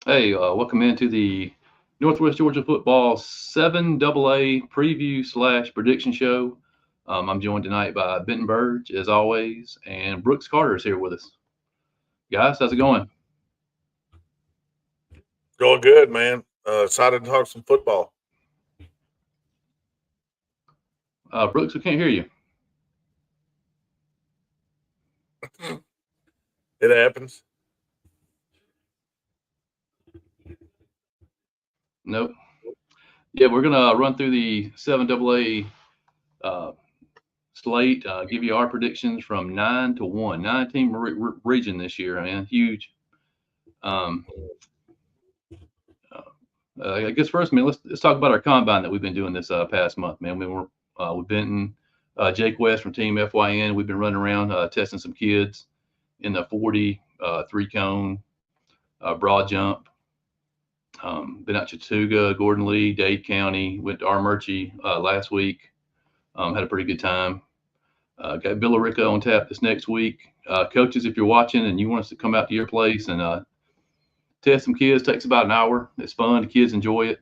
Hey, welcome into the Northwest Georgia Football 7AA preview slash prediction show. I'm joined tonight by Benton Burge, as always, and Brooks Carter is here with us. Guys, how's it going? Going good, man. Excited to talk some football. Brooks, we can't hear you. It happens. Nope. Yeah, we're going to run through the 7AA uh, slate, give you our predictions from 9 to 1. 9 team region this year, man. Huge. Um, I guess first, man, let's talk about our combine that we've been doing this past month, man. We were with Benton, Jake West from Team FYN. We've been running around testing some kids in the 40, three cone, broad jump. Been out Chattooga, Gordon Lee, Dade County. Went to Armurchie last week. Had a pretty good time. Got Billerica on tap this next week. Coaches, if you're watching and you want us to come out to your place and test some kids, takes about an hour. It's fun. The kids enjoy it.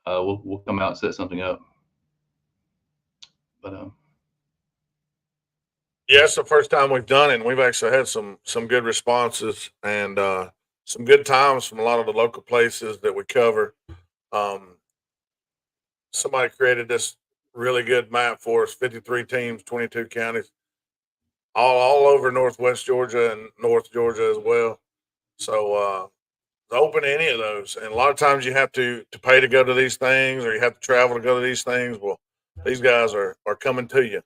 We'll come out and set something up. But Yeah, it's the first time we've done it, and we've actually had some good responses and some good times from a lot of the local places that we cover. Um, Somebody created this really good map for us: 53 teams, 22 counties, all over Northwest Georgia and North Georgia as well. So it's open to any of those, and a lot of times you have to pay to go to these things, or you have to travel to go to these things. Well, these guys are coming to you.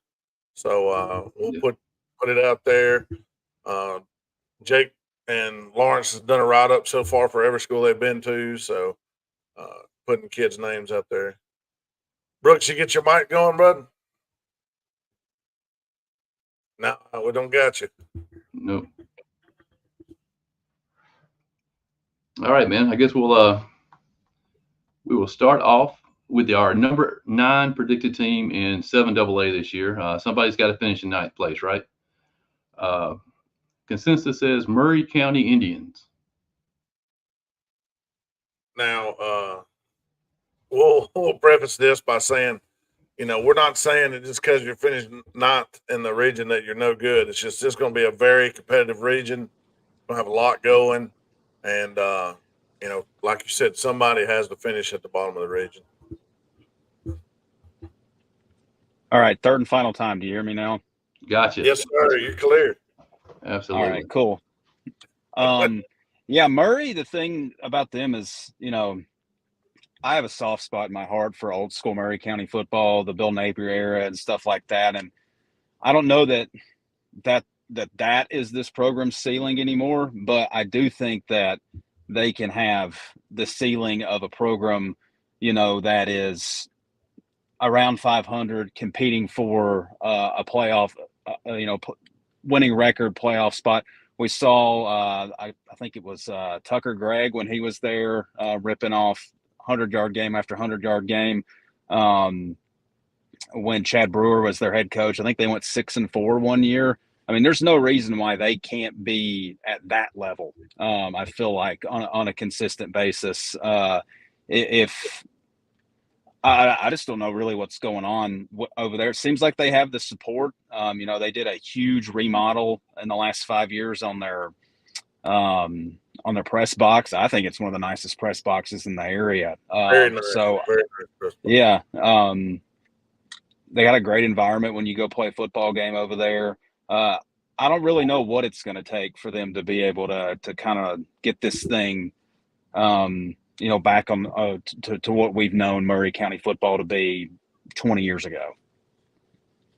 So we'll yeah, put it out there. Uh, Jake and Lawrence has done a write up so far for every school they've been to. So putting kids' names out there. Brooks, you get your mic going, bud? No, we don't got you. nope. All right, man. I guess we will start off with our number 9 predicted team in 7AA this year. Somebody's got to finish in ninth place, right? Uh, Consensus says Murray County Indians. Now, we'll preface this by saying, we're not saying that just because you're finished ninth in the region that you're no good. It's going to be a very competitive region. We'll have a lot going, and like you said, somebody has to finish at the bottom of the region. All right, third and final time. Do you hear me now? Gotcha. Yes, sir. You're clear. All right, Absolutely. cool. Yeah, Murray, the thing about them is, I have a soft spot in my heart for old school Murray County football, the Bill Napier era and stuff like that. And I don't know that is this program's ceiling anymore, but I do think that they can have the ceiling of a program, that is around 500, competing for a playoff, winning record playoff spot. We saw, I think it was Tucker Gregg when he was there, ripping off 100-yard game after 100-yard game. When Chad Brewer was their head coach, I think they went 6-4 one year. I mean, there's no reason why they can't be at that level. I feel like on a consistent basis. If I just don't know really what's going on over there. It seems like they have the support. They did a huge remodel in the last 5 years on their press box. I think it's one of the nicest press boxes in the area. Very nice. So Very nice. yeah, they got a great environment when you go play a football game over there. I don't really know what it's going to take for them to be able to kind of get this thing back on to what we've known Murray County football to be 20 years ago.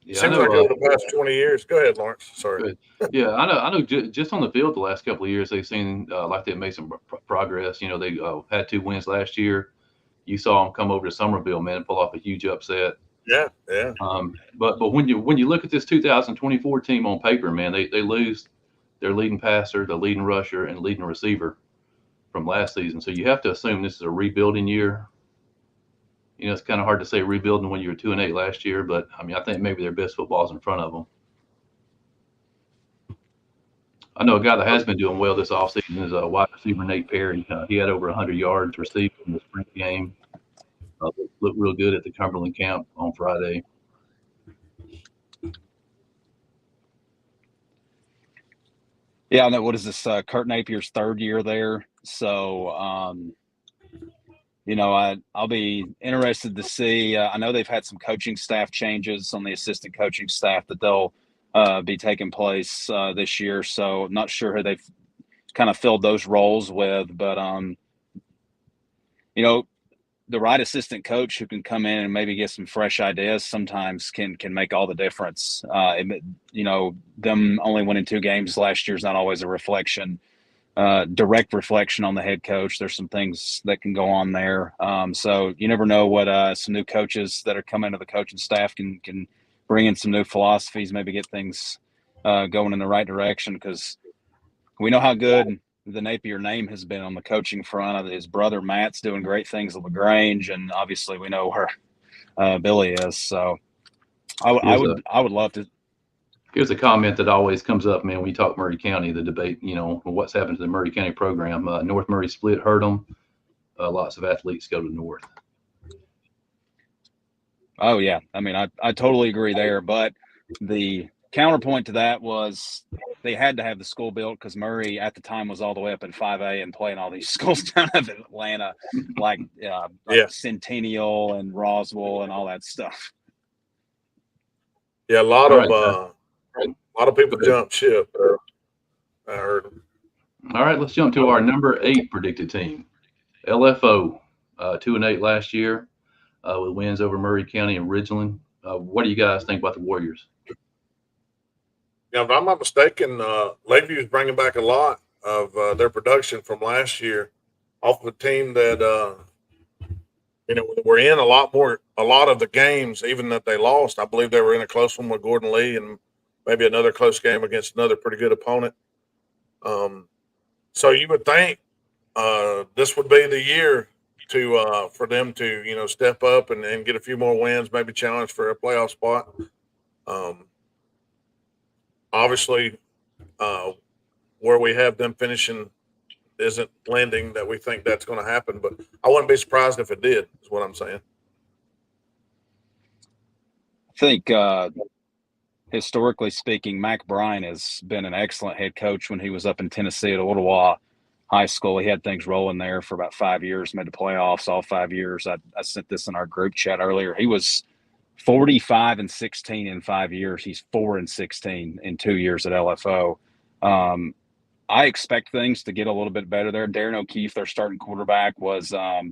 Yeah, I Seems know. like over the past 20 years. Go ahead, Lawrence. Sorry. Good. Yeah, I know. Just on the field the last couple of years, they've seen like they've made some progress. They had 2 wins last year. You saw them come over to Somerville, man, and pull off a huge upset. Yeah, yeah. But when you look at this 2024 team on paper, man, they lose their leading passer, the leading rusher, and leading receiver from last season. So you have to assume this is a rebuilding year. It's kind of hard to say rebuilding when you were 2-8 last year, but I mean, I think maybe their best football is in front of them. I know a guy that has been doing well this offseason is wide receiver Nate Perry. He had over 100 yards received in the spring game. Looked real good at the Cumberland camp on Friday. Yeah, I know. What is this? Kurt Napier's third year there. So, I'll be interested to see. I know they've had some coaching staff changes on the assistant coaching staff that they'll be taking place this year. So I'm not sure who they've kind of filled those roles with, but the right assistant coach who can come in and maybe get some fresh ideas sometimes can make all the difference. Them only winning 2 games last year is not always a direct reflection on the head coach. There's some things that can go on there. So you never know what some new coaches that are coming to the coaching staff can bring in some new philosophies, maybe get things going in the right direction, because we know how good the Napier name has been on the coaching front. His brother Matt's doing great things at LaGrange, and obviously we know where Billy is. So I would love to. Here's a comment that always comes up, man, when we talk Murray County, the debate, what's happened to the Murray County program. North Murray split hurt them. Lots of athletes go to North. Oh, yeah. I mean, I totally agree there. But the counterpoint to that was they had to have the school built because Murray at the time was all the way up in 5A and playing all these schools down in Atlanta, like Centennial and Roswell and all that stuff. Yeah, a lot of people jump ship. I heard them. All right, let's jump to our number 8 predicted team, LFO, 2-8 last year with wins over Murray County and Ridgeland. What do you guys think about the Warriors? Yeah, if I'm not mistaken, Lakeview is bringing back a lot of their production from last year off of a team that were in a lot of the games, even that they lost. I believe they were in a close one with Gordon Lee and maybe another close game against another pretty good opponent. So you would think this would be the year for them to step up and get a few more wins, maybe challenge for a playoff spot. Obviously, where we have them finishing isn't lending that we think that's going to happen, but I wouldn't be surprised if it did, is what I'm saying. I think historically speaking, Mac Bryan has been an excellent head coach when he was up in Tennessee at Ottawa High School. He had things rolling there for about 5 years, made the playoffs all 5 years. I sent this in our group chat earlier. He was 45-16 in 5 years. He's 4-16 in 2 years at LFO. I expect things to get a little bit better there. Darren O'Keefe, their starting quarterback, was I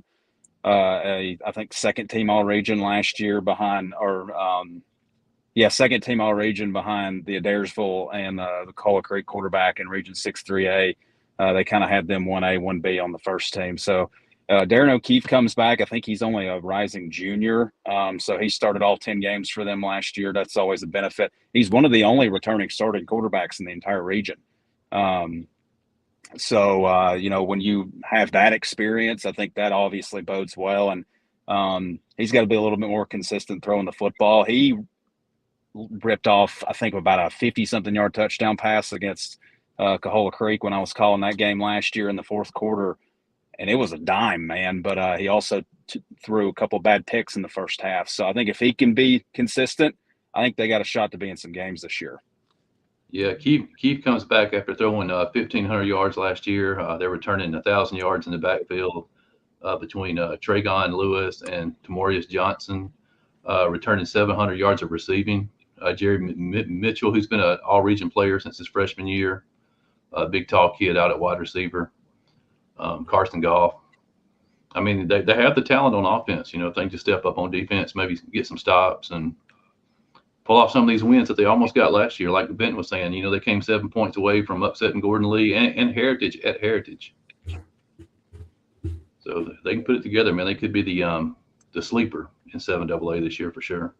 think second team all region last year behind second team all region behind the Adairsville and the Cola Creek quarterback in Region 6-3A. They kind of had them 1A, 1B on the first team. So Darren O'Keefe comes back. I think he's only a rising junior. So he started all 10 games for them last year. That's always a benefit. He's one of the only returning starting quarterbacks in the entire region. When you have that experience, I think that obviously bodes well. And he's got to be a little bit more consistent throwing the football. He ripped off, I think, about a 50-something yard touchdown pass against Cahola Creek when I was calling that game last year in the fourth quarter. And it was a dime, man. But he also threw a couple bad picks in the first half. So I think if he can be consistent, I think they got a shot to be in some games this year. Yeah, Keith comes back after throwing 1,500 yards last year. They're returning 1,000 yards in the backfield between Tragon Lewis and Tamorius Johnson, returning 700 yards of receiving. Jerry Mitchell, who's been an all-region player since his freshman year, a big, tall kid out at wide receiver. Carson Goff. I mean, they have the talent on offense. If they can just step up on defense, maybe get some stops and pull off some of these wins that they almost got last year. Like Benton was saying, they came 7 points away from upsetting Gordon Lee and Heritage at Heritage. So they can put it together, man. They could be the sleeper in 7AA this year for sure.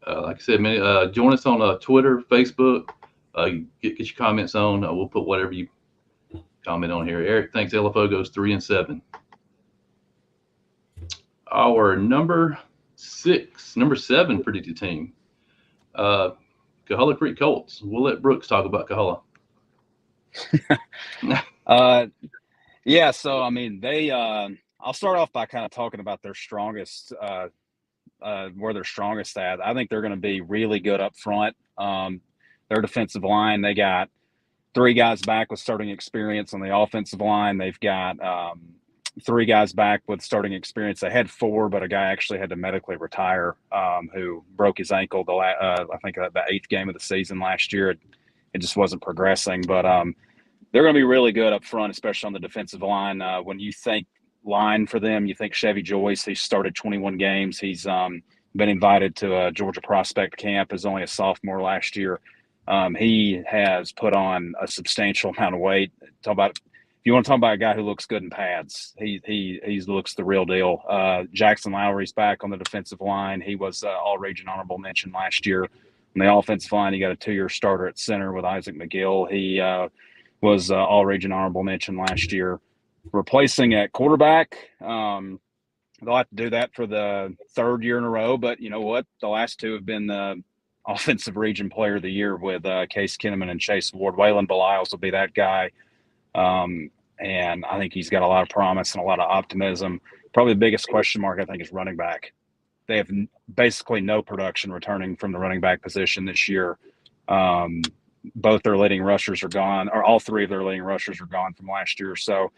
Like I said, man, join us on Twitter, Facebook. Get your comments on. We'll put whatever you comment on here. Eric thinks LFO goes 3-7. Our number 7 predicted team. Cahola Creek Colts. We'll let Brooks talk about Cahola. Yeah, so I mean, I'll start off by kind of talking about their strongest, where they're strongest at. I think they're going to be really good up front. Their defensive line, they got 3 guys back with starting experience on the offensive line. They've got 3 guys back with starting experience. They had 4, but a guy actually had to medically retire who broke his ankle I think the 8th game of the season last year. It just wasn't progressing, but they're going to be really good up front, especially on the defensive line. When you think line for them, you think Chevy Joyce. He started 21 games. He's been invited to a Georgia prospect camp as only a sophomore last year. He has put on a substantial amount of weight. If you want to talk about a guy who looks good in pads, he looks the real deal. Jackson Lowry's back on the defensive line. He was all-region honorable mention last year. On the offensive line, you got a 2-year starter at center with Isaac McGill. He was all-region honorable mention last year. Replacing at quarterback, they'll have to do that for the 3rd year in a row. But you know what? The last 2 have been the offensive region player of the year with Case Kinnaman and Chase Ward. Waylon Belials will be that guy. And I think he's got a lot of promise and a lot of optimism. Probably the biggest question mark, I think, is running back. They have basically no production returning from the running back position this year. Both their leading rushers are gone, or all 3 of their leading rushers are gone from last year. So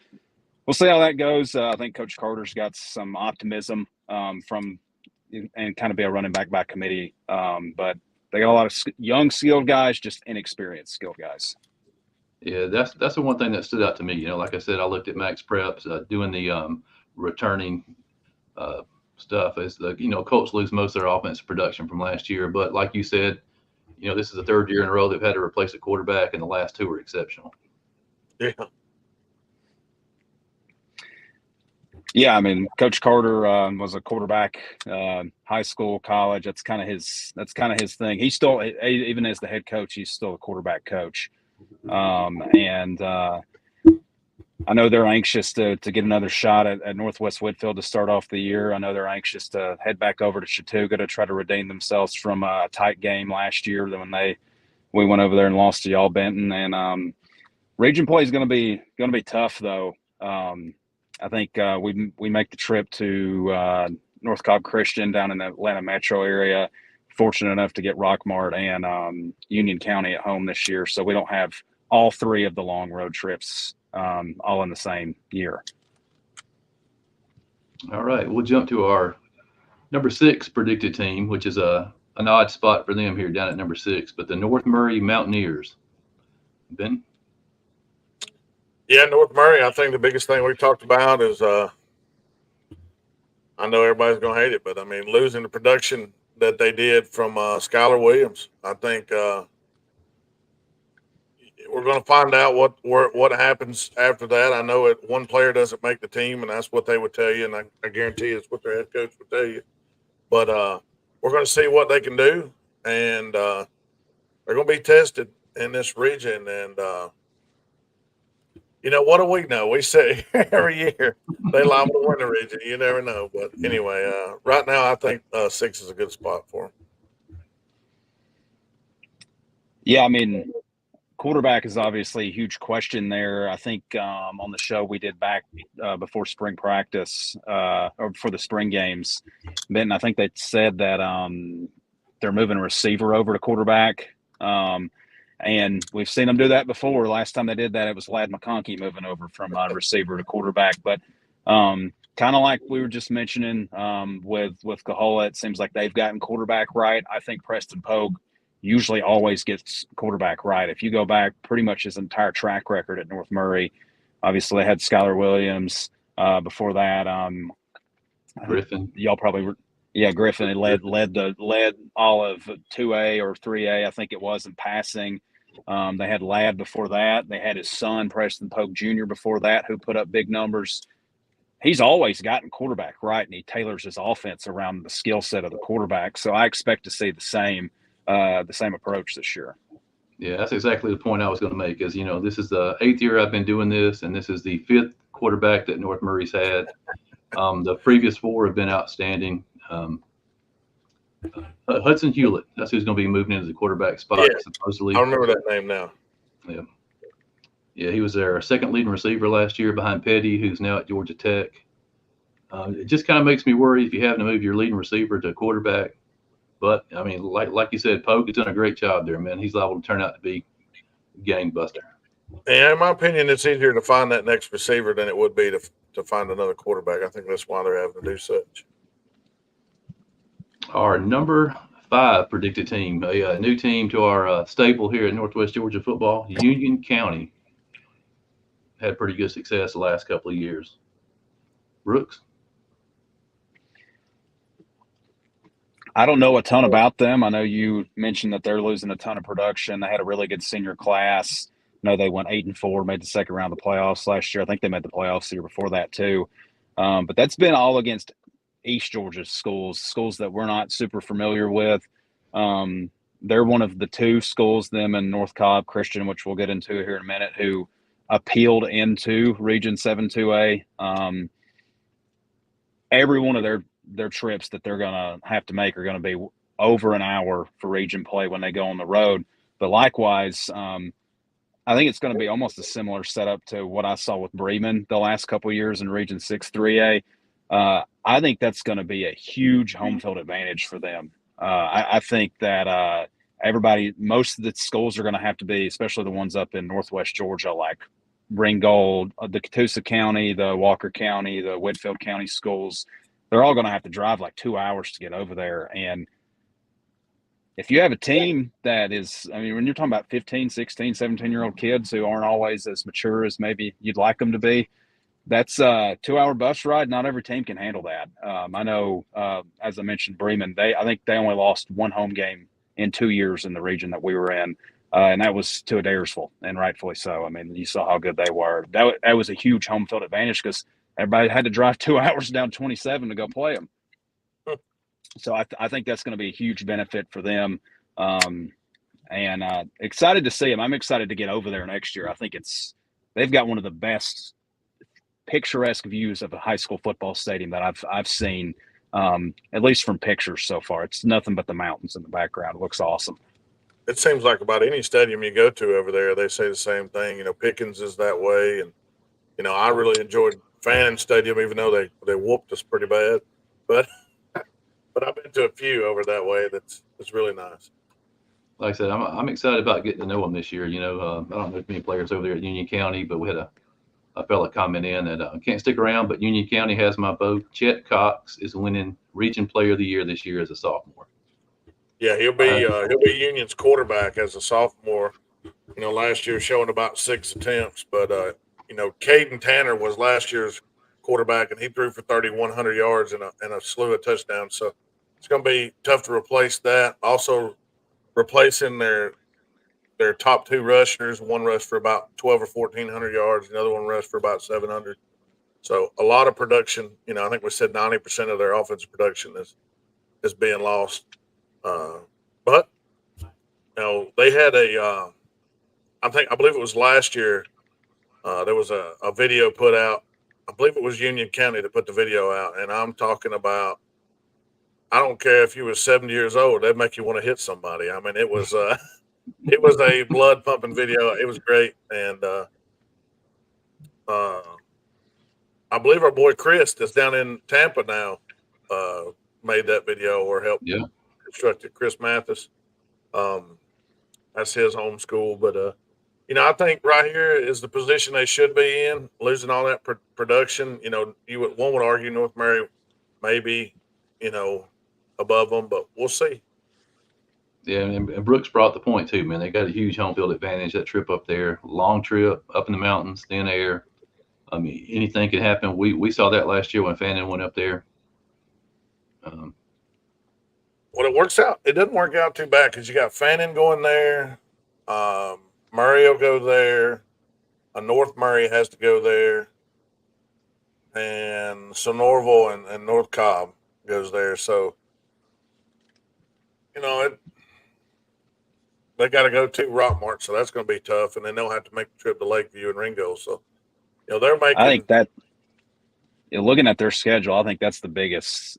we'll see how that goes. I think Coach Carter's got some optimism and kind of be a running back by committee. But they got a lot of young, skilled guys, just inexperienced, skilled guys. Yeah, that's the one thing that stood out to me. Like I said, I looked at Max Preps doing the returning stuff. As Colts lose most of their offensive production from last year, but like you said, this is the 3rd year in a row they've had to replace a quarterback, and the last 2 were exceptional. Yeah. Yeah, I mean, Coach Carter was a quarterback, high school, college. That's kind of his thing. He's still, even as the head coach, he's still a quarterback coach. And I know they're anxious to get another shot at Northwest Whitfield to start off the year. I know they're anxious to head back over to Chattooga to try to redeem themselves from a tight game last year when we went over there and lost to y'all Benton. And region play is going to be tough though. I think we make the trip to North Cobb Christian down in the Atlanta metro area. Fortunate enough to get Rockmart and Union County at home this year, so we don't have all 3 of the long road trips all in the same year. All right, we'll jump to our number 6 predicted team, which is an odd spot for them here down at number 6, but the North Murray Mountaineers. Ben? Yeah, North Murray, I think the biggest thing we talked about is I know everybody's going to hate it, but I mean, losing the production that they did from Skylar Williams. I think we're going to find out what happens after that. I know one player doesn't make the team, and that's what they would tell you, and I guarantee it's what their head coach would tell you. But we're going to see what they can do, and they're going to be tested in this region. And what do we know? We say every year they liable to win the region. You never know. But anyway, right now I think 6 is a good spot for them. Yeah, I mean, quarterback is obviously a huge question there. I think on the show we did back before spring practice or before the spring games, Benton, I think they said that they're moving a receiver over to quarterback. And we've seen them do that before. Last time they did that, it was Lad McConkey moving over from receiver to quarterback. But kind of like we were just mentioning with Cahola, it seems like they've gotten quarterback right. I think Preston Pogue usually always gets quarterback right. If you go back pretty much his entire track record at North Murray, obviously they had Skylar Williams before that. Griffin. Y'all probably were. Yeah, Griffin led all of 2A or 3A, I think it was, in passing. They had Ladd before that. They had his son, Preston Pogue Jr., before that, who put up big numbers. He's always gotten quarterback right, and he tailors his offense around the skill set of the quarterback. So I expect to see the same approach this year. Yeah, that's exactly the point I was going to make. Is this is the 8th year I've been doing this, and this is the 5th quarterback that North Murray's had. The previous 4 have been outstanding. Hudson Hewlett, that's who's going to be moving into the quarterback spot, supposedly. I remember that name now. Yeah. Yeah, he was their second leading receiver last year behind Petty, who's now at Georgia Tech. It just kind of makes me worry if you have to move your leading receiver to quarterback. But I mean, like you said, Polk has done a great job there, man. He's liable to turn out to be gangbuster. And in my opinion, it's easier to find that next receiver than it would be to find another quarterback. I think that's why they're having to do such. Our number 5 predicted team, a new team to our staple here at Northwest Georgia football, Union County. Had pretty good success the last couple of years. Brooks? I don't know a ton about them. I know you mentioned that they're losing a ton of production. They had a really good senior class. I know they went 8-4, made the second round of the playoffs last year. I think they made the playoffs the year before that too. But that's been all against East Georgia schools that we're not super familiar with. They're one of the 2 schools, them and North Cobb Christian, which we'll get into here in a minute, who appealed into Region 7-2A. Every one of their trips that they're going to have to make are going to be over an hour for region play when they go on the road. But likewise, I think it's going to be almost a similar setup to what I saw with Bremen the last couple of years in Region 6-3A. I think that's going to be a huge home field advantage for them. I think that most of the schools are going to have to be, especially the ones up in Northwest Georgia, like Ringgold, the Catoosa County, the Walker County, the Whitfield County schools. They're all going to have to drive like 2 hours to get over there. And if you have a team that is, I mean, when you're talking about 15, 16, 17-year-old kids who aren't always as mature as maybe you'd like them to be, that's a 2-hour bus ride. Not every team can handle that. I know, as I mentioned, Bremen, I think they only lost 1 home game in 2 years in the region that we were in. And that was to Adairsville, and rightfully so. I mean, you saw how good they were. That was a huge home field advantage because everybody had to drive 2 hours down 27 to go play them. So I think that's going to be a huge benefit for them. And excited to see them. I'm excited to get over there next year. I think they've got one of the best picturesque views of a high school football stadium that I've seen, at least from pictures so far. It's nothing but the mountains in the background. It looks awesome. It seems like about any stadium you go to over there, they say the same thing. You know, Pickens is that way, and I really enjoyed Fannin Stadium, even though they whooped us pretty bad. But I've been to a few over that way. That's really nice. Like I said, I'm excited about getting to know them this year. I don't know if many players over there at Union County, but we had a fella comment in that can't stick around, but Union County has my vote. Chet Cox is winning Region Player of the Year this year as a sophomore. Yeah, he'll be Union's quarterback as a sophomore. Last year showing about 6 attempts, but Caden Tanner was last year's quarterback, and he threw for 3,100 yards and a slew of touchdowns. So it's going to be tough to replace that. Also, replacing their top 2 rushers. One rushed for about 12 or 1,400 yards. The other one rushed for about 700. So a lot of production. I think we said 90% of their offensive production is being lost. But they had I believe it was last year. There was a video put out. I believe it was Union County that put the video out, and I'm talking about. I don't care if you were 70 years old; that'd make you want to hit somebody. I mean, it was a blood pumping video. It was great, and I believe our boy Chris, that's down in Tampa now, made that video or helped. Yeah. Constructed Chris Mathis. That's his home school. But, I think right here is the position they should be in, losing all that production. One would argue North Mary maybe, above them, but we'll see. Yeah, and Brooks brought the point too, man. They got a huge home field advantage. That trip up there, long trip up in the mountains, thin air. I mean, anything can happen. We saw that last year when Fannin went up there. Well, it works out. It doesn't work out too bad because you got Fannin going there. Murray will go there. North Murray has to go there. And Sonorville and North Cobb goes there. So, they got to go to Rockmart. So that's going to be tough. And then they'll have to make the trip to Lakeview and Ringo. So, they're making. I think that. Looking at their schedule, I think that's the biggest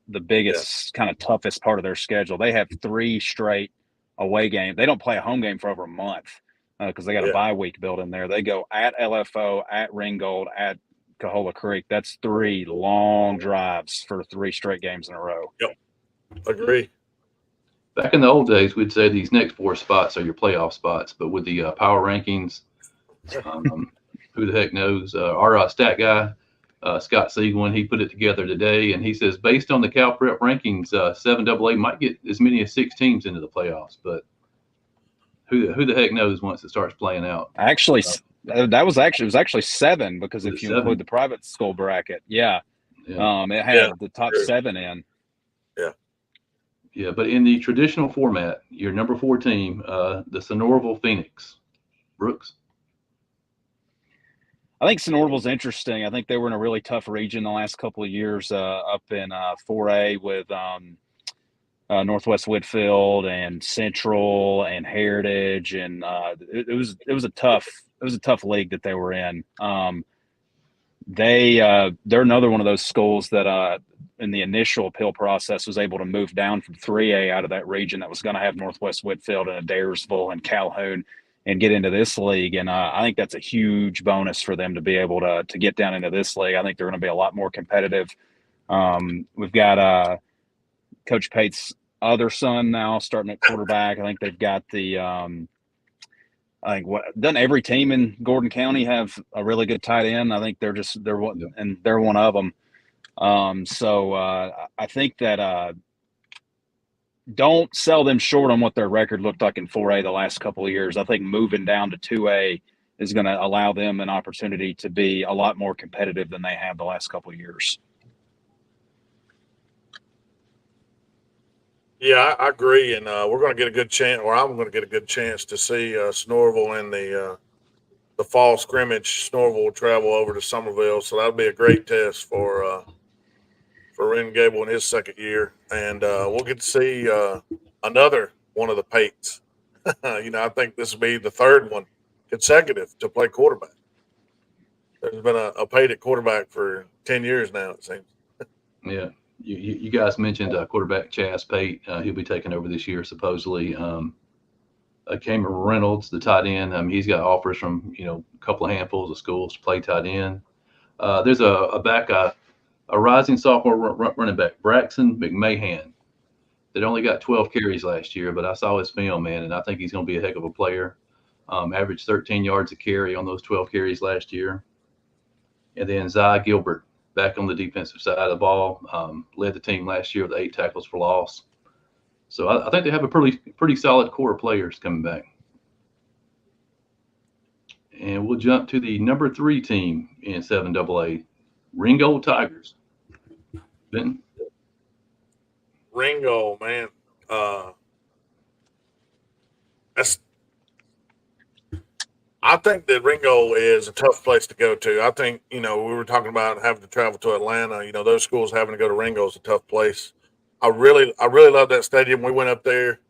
kind of toughest part of their schedule. They have 3 straight away games. They don't play a home game for over a month. because they got a Yeah. bye week built in there. They go at LFO, at Ringgold, at Cahola Creek. That's 3 long drives for 3 straight games in a row. Yep. Agree. Back in the old days, we'd say these next 4 spots are your playoff spots, but with the power rankings, who the heck knows? Our stat guy, Scott Siegelman, he put it together today, and he says based on the Cal Prep rankings, 7AA might get as many as 6 teams into the playoffs, but who the heck knows once it starts playing out? Actually, it was actually 7 because if you 7? include the private school bracket, Yeah. it had the top 7 in. Yeah, but in the traditional format, your number 4 team, the Sonoraville Phoenix. Brooks? I think Sonoraville's interesting. I think they were in a really tough region the last couple of years up in 4A with Northwest Whitfield and Central and Heritage, and it was a tough league that they were in. They're another one of those schools that in the initial appeal process was able to move down from 3A out of that region that was going to have Northwest Whitfield and Adairsville and Calhoun and get into this league. And I think that's a huge bonus for them to be able to get down into this league. I think they're going to be a lot more competitive. We've got Coach Pate's other son now starting at quarterback. I think they've got doesn't every team in Gordon County have a really good tight end? I think they're one of them. So I think that don't sell them short on what their record looked like in 4A the last couple of years. I think moving down to 2A is going to allow them an opportunity to be a lot more competitive than they have the last couple of years. Yeah, I agree, and we're going to get a good chance, or I'm going to get a good chance to see Sonoraville in the fall scrimmage. Sonoraville will travel over to Summerville, so that'll be a great test for Ren Gable in his second year, and we'll get to see another one of the Pates. I think this will be the third one consecutive to play quarterback. There's been a Pate at quarterback for 10 years now, it seems. Yeah. You guys mentioned quarterback Chaz Pate. He'll be taking over this year, supposedly. Cameron Reynolds, the tight end, he's got offers from a couple of handfuls of schools to play tight end. There's a rising sophomore running back, Braxton McMahon, that only got 12 carries last year, but I saw his film, man, and I think he's going to be a heck of a player. Averaged 13 yards a carry on those 12 carries last year. And then Zy Gilbert, back on the defensive side of the ball, led the team last year with 8 tackles for loss. So I think they have a pretty solid core of players coming back. And we'll jump to the number 3 team in 7AA, Ringgold Tigers. Benton? Ringgold, man. I think that Ringgold is a tough place to go to. I think, we were talking about having to travel to Atlanta. Those schools having to go to Ringgold is a tough place. I really love that stadium. We went up there,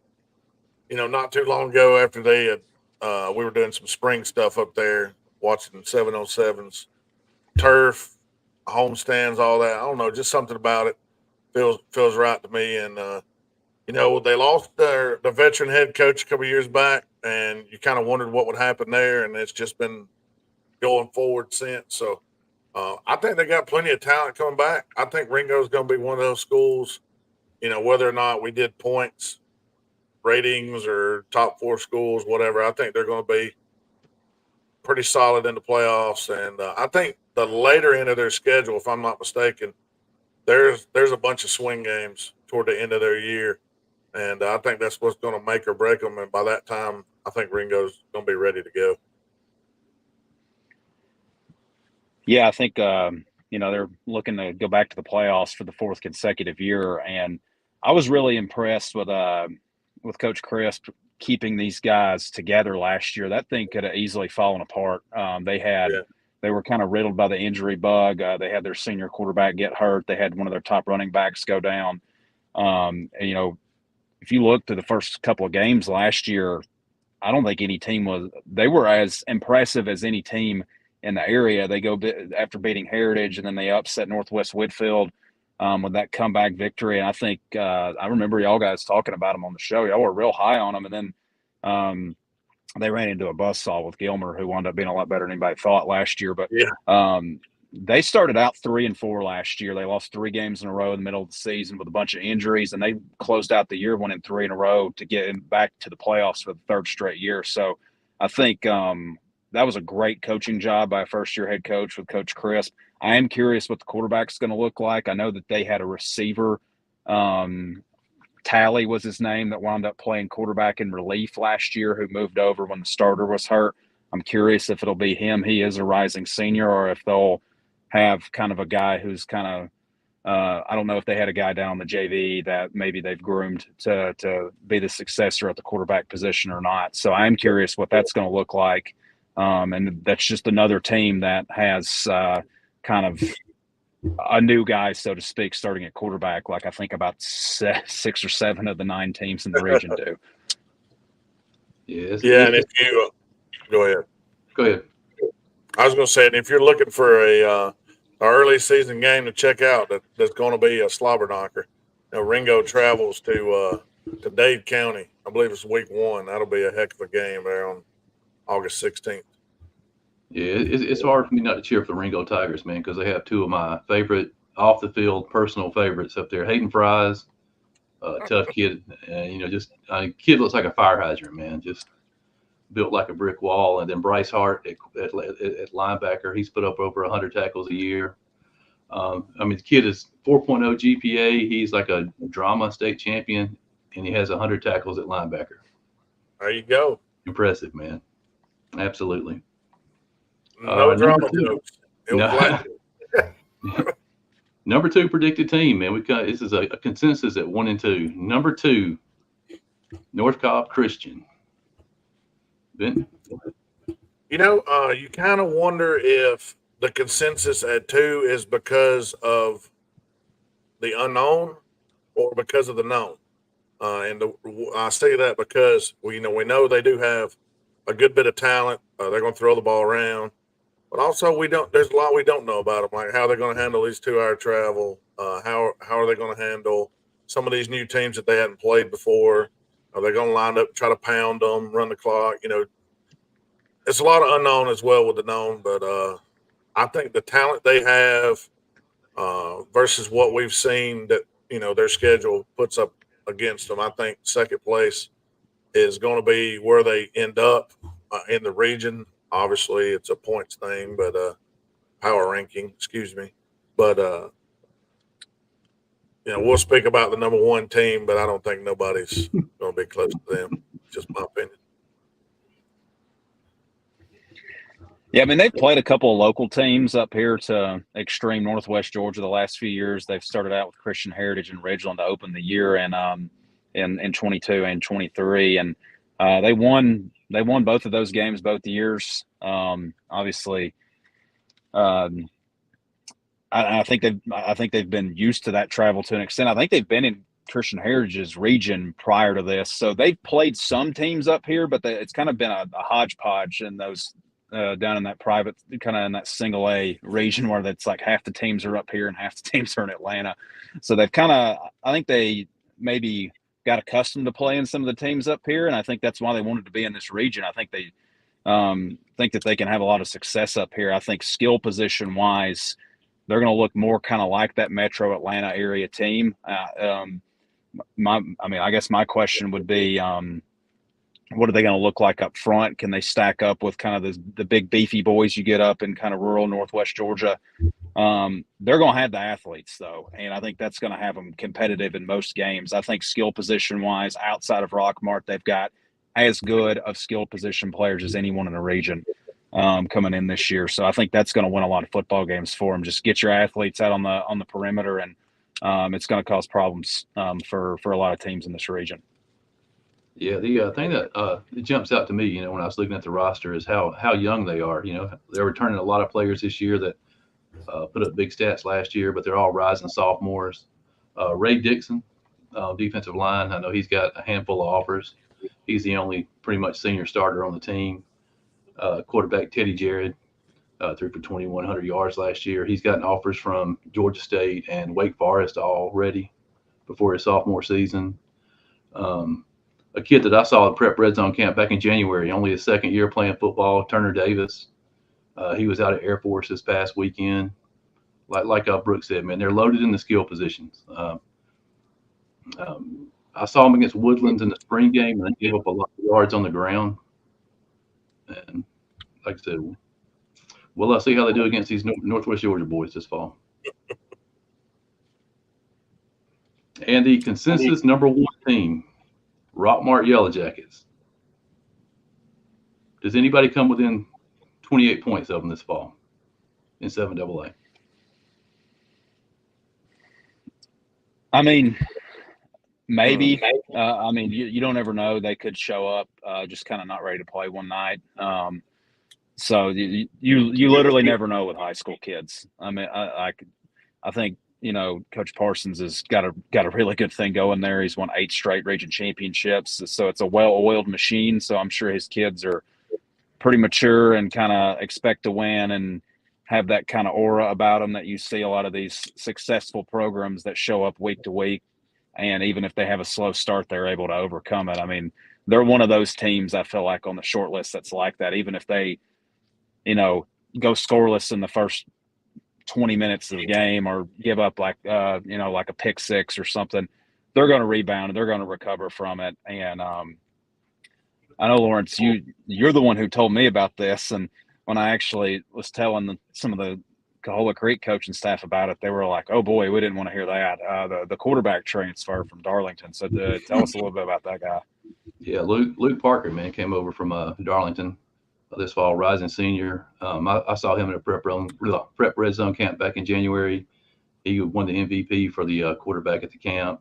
not too long ago after they had, we were doing some spring stuff up there, watching 707s, turf, home stands, all that. I don't know, just something about it feels right to me. And, they lost their veteran head coach a couple of years back, and you kind of wondered what would happen there, and it's just been going forward since. So I think they got plenty of talent coming back. I think Ringo's going to be one of those schools, whether or not we did points, ratings, or top 4 schools, whatever. I think they're going to be pretty solid in the playoffs. And I think the later end of their schedule, if I'm not mistaken, there's a bunch of swing games toward the end of their year. And I think that's what's going to make or break them. And by that time, I think Ringo's going to be ready to go. Yeah, I think, they're looking to go back to the playoffs for the 4th consecutive year. And I was really impressed with Coach Crisp keeping these guys together last year. That thing could have easily fallen apart. They were kind of riddled by the injury bug. They had their senior quarterback get hurt. They had one of their top running backs go down. If you look to the first couple of games last year, I don't think any team they were as impressive as any team in the area. They go after beating Heritage, and then they upset Northwest Whitfield with that comeback victory. And I think I remember y'all guys talking about them on the show. Y'all were real high on them. And then they ran into a buzzsaw with Gilmer, who wound up being a lot better than anybody thought last year. But Yeah. they started out 3-4 last year. They lost 3 games in a row in the middle of the season with a bunch of injuries, and they closed out the year winning 3 in a row to get back to the playoffs for the 3rd straight year. So I think that was a great coaching job by a first-year head coach with Coach Crisp. I am curious what the quarterback's going to look like. I know that they had a receiver, Talley was his name, that wound up playing quarterback in relief last year, who moved over when the starter was hurt. I'm curious if it'll be him. He is a rising senior, or if they'll have kind of a guy who's kind of I don't know if they had a guy down on the JV that maybe they've groomed to be the successor at the quarterback position or not. So I'm curious what that's going to look like. And that's just another team that has kind of a new guy, so to speak, starting at quarterback, like I think about 6 or 7 of the 9 teams in the region do. Yeah, and if you go ahead. Go ahead. I was going to say, and if you're looking for a early season game to check out, that's going to be a slobber knocker. Ringo travels to Dade County. I believe it's week 1. That'll be a heck of a game there on August 16th. Yeah, it's hard for me not to cheer for the Ringo Tigers, man, because they have 2 of my favorite off the field personal favorites up there. Hayden Fries, tough kid, and kid looks like a fire hydrant, man. Just built like a brick wall. And then Bryce Hart at linebacker, he's put up over 100 tackles a year. The kid is 4.0 GPA. He's like a drama state champion, and he has 100 tackles at linebacker. There you go. Impressive, man. Absolutely. No drama jokes. Number 2 predicted team, man. This is a consensus at 1 and 2. Number 2, North Cobb Christian. Ben? You kind of wonder if the consensus at 2 is because of the unknown or because of the known. I say that because we know they do have a good bit of talent. They're going to throw the ball around, but also there's a lot we don't know about them, like how they're going to handle these 2-hour travel. How are they going to handle some of these new teams that they hadn't played before? Are they going to line up, try to pound them, run the clock? It's a lot of unknown as well with the known, but I think the talent they have versus what we've seen that, their schedule puts up against them, I think second place is going to be where they end up in the region. Obviously, it's a points thing, but power ranking, excuse me. But, we'll speak about the number 1 team, but I don't think nobody's going to be close to them. Just my opinion. Yeah, they've played a couple of local teams up here to extreme Northwest Georgia the last few years. They've started out with Christian Heritage and Ridgeland to open the year in 22 and 23, and they won both of those games both years. Obviously, I think they've been used to that travel to an extent. I think they've been in Christian Heritage's region prior to this, so they've played some teams up here, but it's kind of been a hodgepodge in those. Down in that private, kind of in that single A region where that's like half the teams are up here and half the teams are in Atlanta. So they've I think they maybe got accustomed to playing some of the teams up here. And I think that's why they wanted to be in this region. I think they think that they can have a lot of success up here. I think skill position wise, they're going to look more kind of like that Metro Atlanta area team. I guess my question would be, what are they going to look like up front? Can they stack up with kind of the big beefy boys you get up in kind of rural Northwest Georgia? They're going to have the athletes though. And I think that's going to have them competitive in most games. I think skill position wise, outside of Rockmart, they've got as good of skill position players as anyone in the region coming in this year. So I think that's going to win a lot of football games for them. Just get your athletes out on the perimeter, and it's going to cause problems for a lot of teams in this region. Yeah, the thing that jumps out to me, when I was looking at the roster is how young they are. They're returning a lot of players this year that put up big stats last year, but they're all rising sophomores. Ray Dixon, defensive line, I know he's got a handful of offers. He's the only pretty much senior starter on the team. Quarterback Teddy Jared threw for 2,100 yards last year. He's gotten offers from Georgia State and Wake Forest already before his sophomore season. a kid that I saw at Prep Red Zone Camp back in January, only his second year playing football, Turner Davis. He was out at Air Force this past weekend. Like Brooks said, man, they're loaded in the skill positions. I saw him against Woodlands in the spring game, and they gave up a lot of yards on the ground. And like I said, we'll see how they do against these Northwest Georgia boys this fall. And the consensus number 1 team, Rockmart Yellow Jackets. Does anybody come within 28 points of them this fall in 7AA? I mean, maybe. I mean, you don't ever know. They could show up just kind of not ready to play one night. So you literally never know with high school kids. I mean, I think, you know, Coach Parsons has got a really good thing going there. He's won 8 straight region championships, so it's a well-oiled machine. So I'm sure his kids are pretty mature and kind of expect to win and have that kind of aura about them that you see a lot of these successful programs that show up week to week. And even if they have a slow start, they're able to overcome it. I mean, they're one of those teams I feel like on the short list that's like that. Even if they, you know, go scoreless in the first 20 minutes of the game or give up like a pick 6 or something, they're going to rebound and they're going to recover from it. And I know, Lawrence, you're the one who told me about this, and when I actually was telling some of the Cahola Creek coaching staff about it, they were like, "Oh boy, we didn't want to hear that." The quarterback transfer from Darlington. So tell us a little bit about that guy. Yeah, Luke Parker, man, came over from Darlington this fall, rising senior. I saw him at a Prep Red Zone camp back in January. He won the MVP for the quarterback at the camp.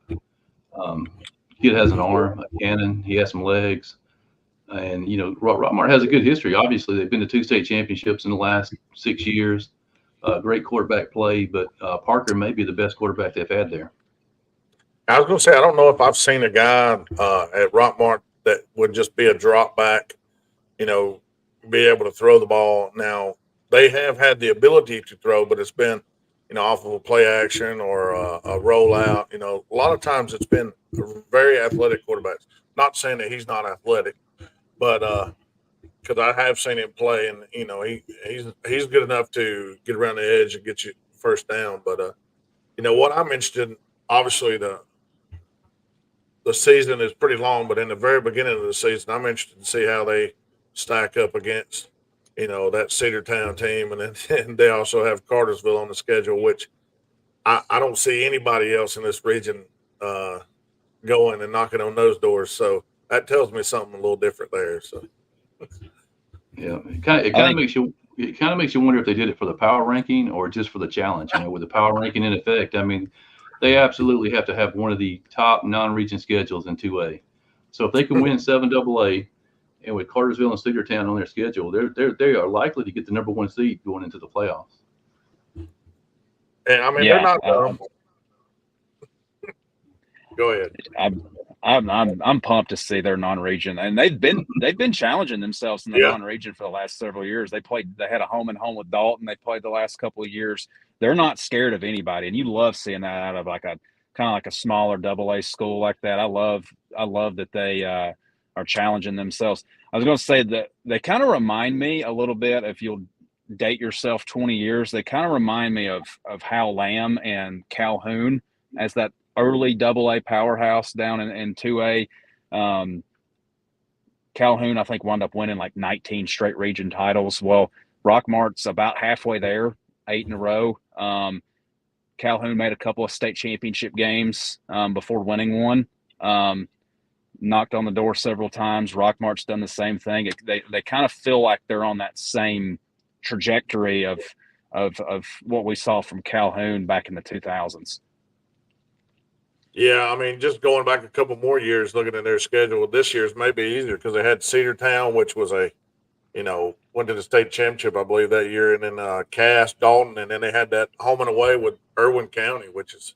Kid has an arm, a cannon. He has some legs. And, you know, Rockmart has a good history. Obviously, they've been to 2 state championships in the last 6 years. Great quarterback play, but Parker may be the best quarterback they've had there. I was going to say, I don't know if I've seen a guy at Rockmart that would just be a drop back, you know, be able to throw the ball. Now, they have had the ability to throw, but it's been, you know, off of a play action or a rollout. You know, a lot of times it's been very athletic quarterbacks. Not saying that he's not athletic, but because I have seen him play, and you know he's good enough to get around the edge and get you first down. But you know what I'm interested in, obviously the season is pretty long, but in the very beginning of the season, I'm interested to see how they stack up against, you know, that Cedartown team, and then they also have Cartersville on the schedule, which I don't see anybody else in this region going and knocking on those doors. So that tells me something a little different there. So. Yeah, it kind of makes you wonder if they did it for the power ranking or just for the challenge. You know, with the power ranking in effect, I mean, they absolutely have to have one of the top non-region schedules in 2A. So if they can win 7AA, and with Cartersville and Cedartown on their schedule, they are likely to get the number 1 seed going into the playoffs. And I mean, they're not dumb. Go ahead. I'm pumped to see their non-region, and they've been challenging themselves in the non-region for the last several years. They had a home and home with Dalton. They played the last couple of years. They're not scared of anybody, and you love seeing that out of like a kind of like a smaller AA school like that. I love that they are challenging themselves. I was going to say that they kind of remind me a little bit, if you'll date yourself 20 years, they kind of remind me of Hal Lamb and Calhoun as that early AA powerhouse down in 2A. Calhoun, I think, wound up winning like 19 straight region titles. Well, Rockmart's about halfway there, 8 in a row. Calhoun made a couple of state championship games before winning one. Knocked on the door several times. Rockmart's done the same thing. They kind of feel like they're on that same trajectory of what we saw from Calhoun back in the 2000s. Yeah, I mean, just going back a couple more years, looking at their schedule, this year's maybe easier because they had Cedartown, which was went to the state championship, I believe, that year, and then Cass, Dalton, and then they had that home and away with Irwin County, which has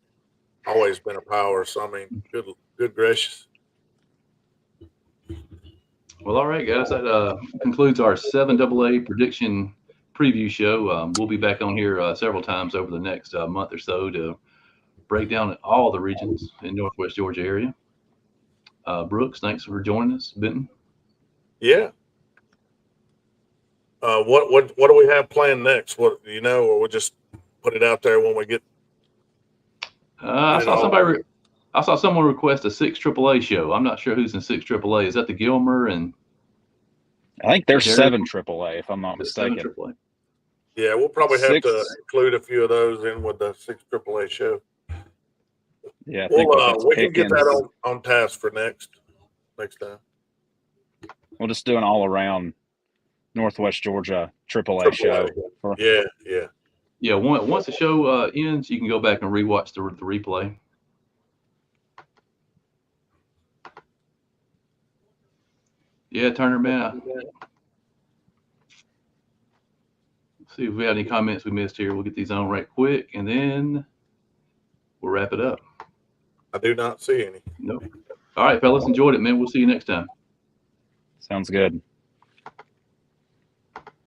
always been a power. So, I mean, good gracious. Well, all right, guys, that concludes our 7AA prediction preview show. We'll be back on here several times over the next month or so to break down all the regions in Northwest Georgia area. Brooks, thanks for joining us. Benton. Yeah. What do we have planned next? What do you know, or we'll just put it out there when we get. I it saw all- I saw someone request a 6 AAA show. I'm not sure who's in 6 AAA. Is that the Gilmer and I think there's Derek? 7 AAA, if I'm not is it 7 mistaken. AAA? Yeah, we'll probably have to 6. include a few of those in with the 6 AAA show. Yeah, I think if it's We can get that Pickens, on task for next time. we'll just do an all around Northwest Georgia AAA show. Yeah, yeah. Yeah, once the show ends, you can go back and rewatch the replay. Yeah, Turner, man. See if we have any comments we missed here. We'll get these on right quick, and then we'll wrap it up. I do not see any. Nope. All right, fellas, enjoyed it, man. We'll see you next time. Sounds good.